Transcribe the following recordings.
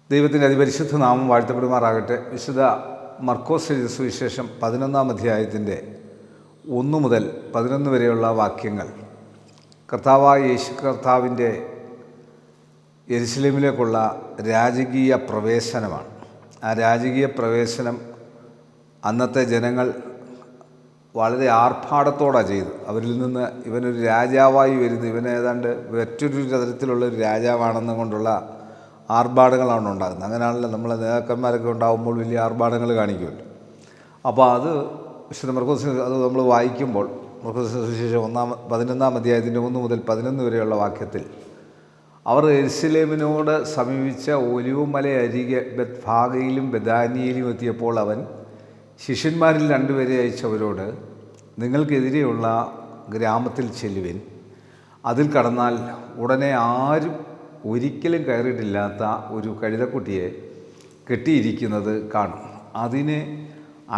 ദൈവത്തിൻ്റെ അതിപരിശുദ്ധ നാമം വാഴ്ത്തപ്പെടുമാറാകട്ടെ. വിശുദ്ധ മർക്കോസ് എഴുതിയ സുവിശേഷം 11-ാം അധ്യായത്തിൻ്റെ 1 മുതൽ 11 വരെയുള്ള വാക്യങ്ങൾ കർത്താവായ യേശു കർത്താവിൻ്റെ യെരുശലേമിലേക്കുള്ള രാജകീയ പ്രവേശനമാണ്. ആ രാജകീയ പ്രവേശനം അന്നത്തെ ജനങ്ങൾ വളരെ ആർഭാടത്തോടാണ് ചെയ്തു. അവരിൽ നിന്ന് ഇവനൊരു രാജാവായി വരുന്നു, ഇവൻ ഏതാണ്ട് മറ്റൊരു തരത്തിലുള്ളൊരു രാജാവാണെന്ന് കൊണ്ടുള്ള ആർഭാടങ്ങളാണ് ഉണ്ടാകുന്നത്. അങ്ങനെയാണല്ലോ നമ്മളെ നേതാക്കന്മാരൊക്കെ ഉണ്ടാകുമ്പോൾ വലിയ ആർഭാടങ്ങൾ കാണിക്കുമല്ലോ. അപ്പോൾ അത് വിശുദ്ധ മർക്കോസ് അത് നമ്മൾ വായിക്കുമ്പോൾ മർക്കോസ് സുവിശേഷം 11-ാം അധ്യായത്തിൻ്റെ 1 മുതൽ 11 വരെയുള്ള വാക്യത്തിൽ അവർ യെരുശലേമിനോട് സമീപിച്ച ഒലിവുമല അരികെ ബെത്ഫാഗയിലും ബെഥാനിയയിലും എത്തിയപ്പോൾ അവൻ ശിഷ്യന്മാരിൽ 2 പേരെ അയച്ചവരോട്, നിങ്ങൾക്കെതിരെയുള്ള ഗ്രാമത്തിൽ ചെല്ലുവിൻ, അതിൽ കടന്നാൽ ഉടനെ ആരും ഒരിക്കലും കയറിയിട്ടില്ലാത്ത ഒരു കഴുതക്കുട്ടിയെ കെട്ടിയിരിക്കുന്നത് കാണും, അതിനെ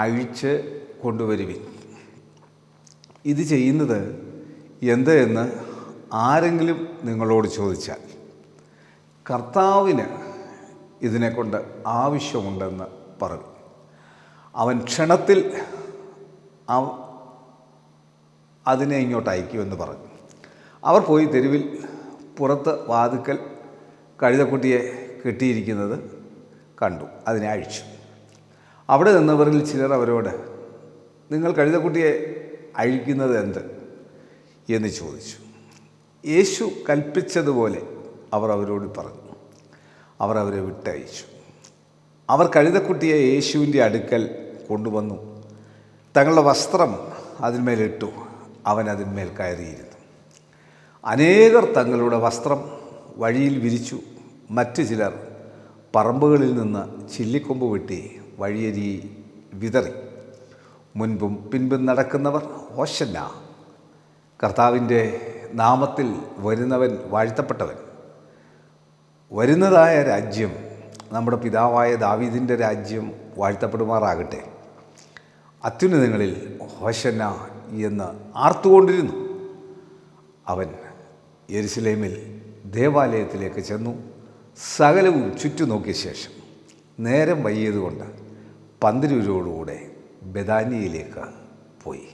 അഴിച്ച് കൊണ്ടുവരുവിൻ. ഇത് ചെയ്യുന്നത് എന്ത് എന്ന് ആരെങ്കിലും നിങ്ങളോട് ചോദിച്ചാൽ കർത്താവിന് ഇതിനെക്കൊണ്ട് ആവശ്യമുണ്ടെന്ന് പറയും. അവൻ ക്ഷണത്തിൽ അതിനെ ഇങ്ങോട്ട് അയക്കുമെന്ന് പറഞ്ഞു. അവർ പോയി തെരുവിൽ പുറത്ത് വാതിക്കൽ കഴുതക്കുട്ടിയെ കെട്ടിയിരിക്കുന്നത് കണ്ടു, അതിനെ അഴിച്ചു. അവിടെ നിന്നവരിൽ ചിലർ അവരോട്, നിങ്ങൾ കഴുതക്കുട്ടിയെ അഴിക്കുന്നത് എന്ത് എന്ന് ചോദിച്ചു. യേശു കൽപ്പിച്ചതുപോലെ അവർ അവരോട് പറഞ്ഞു. അവർ അവരെ വിട്ടയച്ചു. അവർ കഴുതക്കുട്ടിയെ യേശുവിൻ്റെ അടുക്കൽ കൊണ്ടുവന്നു, തങ്ങളുടെ വസ്ത്രം അതിന്മേലിട്ടു. അവൻ അതിന്മേൽ കയറിയിരുന്നു. അനേകർ തങ്ങളുടെ വസ്ത്രം വഴിയിൽ വിരിച്ചു. മറ്റു ചിലർ പറമ്പുകളിൽ നിന്ന് ചില്ലിക്കൊമ്പ് വെട്ടി വഴിയരി വിതറി. മുൻപും പിൻപും നടക്കുന്നവർ, ഹോശന്നാ, കർത്താവിൻ്റെ നാമത്തിൽ വരുന്നവൻ വാഴ്ത്തപ്പെട്ടവൻ, വരുന്നതായ രാജ്യം നമ്മുടെ പിതാവായ ദാവീദിൻ്റെ രാജ്യം വാഴ്ത്തപ്പെടുമാറാകട്ടെ, അത്യുന്നതങ്ങളിൽ ഹോശന്നാ എന്ന് ആർത്തുകൊണ്ടിരുന്നു. അവൻ യെരുശലേമിൽ ദേവാലയത്തിലേക്ക് ചെന്നു. സകലവും ചുറ്റുനോക്കിയ ശേഷം നേരം വൈകിയതുകൊണ്ട് പന്തിരുവരോടുകൂടെ ബെഥാനിയയിലേക്ക് പോയി.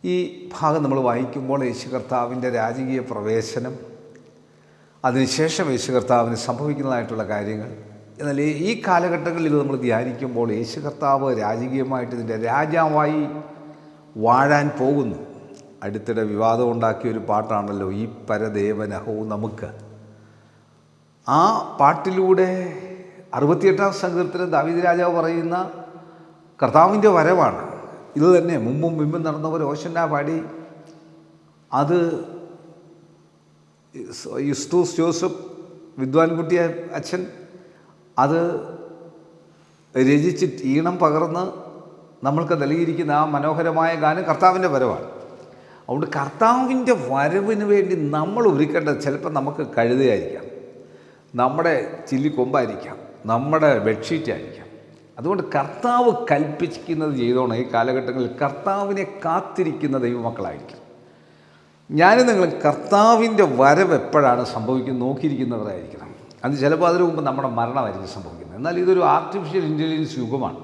ഈ ഭാഗം നമ്മൾ വായിക്കുമ്പോൾ യേശു കർത്താവിൻ്റെ രാജകീയ പ്രവേശനം, അതിനുശേഷം യേശു കർത്താവിന് സംഭവിക്കുന്നതായിട്ടുള്ള കാര്യങ്ങൾ. എന്നാൽ ഈ കാലഘട്ടങ്ങളിൽ ഇത് നമ്മൾ ധ്യാനിക്കുമ്പോൾ യേശു കർത്താവ് രാജകീയമായിട്ട് ഇതിൻ്റെ രാജാവായി വാഴാൻ പോകുന്നു. അടുത്തിടെ വിവാദം ഉണ്ടാക്കിയൊരു പാട്ടാണല്ലോ ഈ പരദേവനഹോ നമുക്ക്. ആ പാട്ടിലൂടെ 68-ാം സങ്കീർത്തനം ദാവീദ് രാജാവ് പറയുന്ന കർത്താവിൻ്റെ വരവാണ്. ഇത് തന്നെ മുമ്പും പിമ്പും നടന്നവർ ഹോശന്നാ പാടി. അത് യുസ്തൂസ് ജോസഫ് വിദ്വാൻകുട്ടി അച്ഛൻ അത് രചിച്ച് ഈണം പകർന്ന് നമ്മൾക്ക് നൽകിയിരിക്കുന്ന ആ മനോഹരമായ ഗാനം കർത്താവിൻ്റെ വരവാണ്. അതുകൊണ്ട് കർത്താവിൻ്റെ വരവിന് വേണ്ടി നമ്മൾ ഒരുക്കേണ്ടത് ചിലപ്പോൾ നമുക്ക് കഴുതയായിരിക്കാം, നമ്മുടെ ചില്ലിക്കൊമ്പായിരിക്കാം, നമ്മുടെ ബെഡ്ഷീറ്റായിരിക്കാം. അതുകൊണ്ട് കർത്താവ് കൽപ്പിക്കുന്നത് ചെയ്തോണം. ഈ കാലഘട്ടങ്ങളിൽ കർത്താവിനെ കാത്തിരിക്കുന്ന ദൈവമക്കളായിരിക്കും. ഞാനും നിങ്ങൾ കർത്താവിൻ്റെ വരവ് എപ്പോഴാണ് സംഭവിക്കുന്നത് നോക്കിയിരിക്കുന്നവരായിരിക്കണം. അത് ചിലപ്പോൾ അതിനു മുമ്പ് നമ്മുടെ മരണമായിരിക്കും സംഭവിക്കുന്നത്. എന്നാൽ ഇതൊരു ആർട്ടിഫിഷ്യൽ ഇൻ്റലിജൻസ് യുഗമാണ്.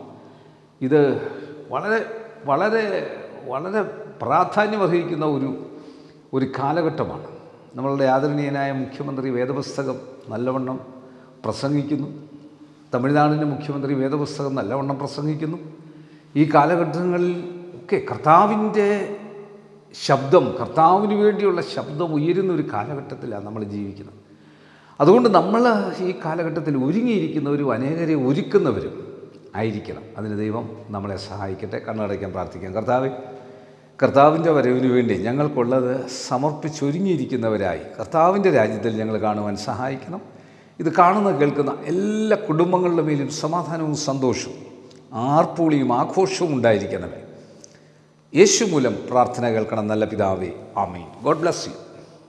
ഇത് വളരെ വളരെ വളരെ പ്രാധാന്യമർഹിക്കുന്ന ഒരു കാലഘട്ടമാണ്. നമ്മളുടെ ആദരണീയനായ മുഖ്യമന്ത്രി വേദപുസ്തകം നല്ലവണ്ണം പ്രസംഗിക്കുന്നു. തമിഴ്നാടിൻ്റെ മുഖ്യമന്ത്രി വേദപുസ്തകം നല്ലവണ്ണം പ്രസംഗിക്കുന്നു. ഈ കാലഘട്ടങ്ങളിൽ ഒക്കെ കർത്താവിൻ്റെ ശബ്ദം, കർത്താവിന് വേണ്ടിയുള്ള ശബ്ദം ഉയരുന്ന ഒരു കാലഘട്ടത്തിലാണ് നമ്മൾ ജീവിക്കുന്നത്. അതുകൊണ്ട് നമ്മൾ ഈ കാലഘട്ടത്തിൽ ഒരുങ്ങിയിരിക്കുന്നവരും അനേകരെ ഒരുക്കുന്നവരും ആയിരിക്കണം. അതിന് ദൈവം നമ്മളെ സഹായിക്കട്ടെ. കണ്ണടയ്ക്കാൻ പ്രാർത്ഥിക്കാം. കർത്താവിൻ്റെ വരവിന് വേണ്ടി ഞങ്ങൾക്കുള്ളത് സമർപ്പിച്ചൊരുങ്ങിയിരിക്കുന്നവരായി കർത്താവിൻ്റെ രാജ്യത്തിൽ ഞങ്ങൾ കാണുവാൻ സഹായിക്കണം. ഇത് കാണുന്ന കേൾക്കുന്ന എല്ലാ കുടുംബങ്ങളുടെ മേലും സമാധാനവും സന്തോഷവും ആർപ്പുളിയും ആഘോഷവും ഉണ്ടായിരിക്കണമേ. യേശു മൂലം പ്രാർത്ഥന കേൾക്കണം നല്ല പിതാവേ. ആമേൻ. God bless U.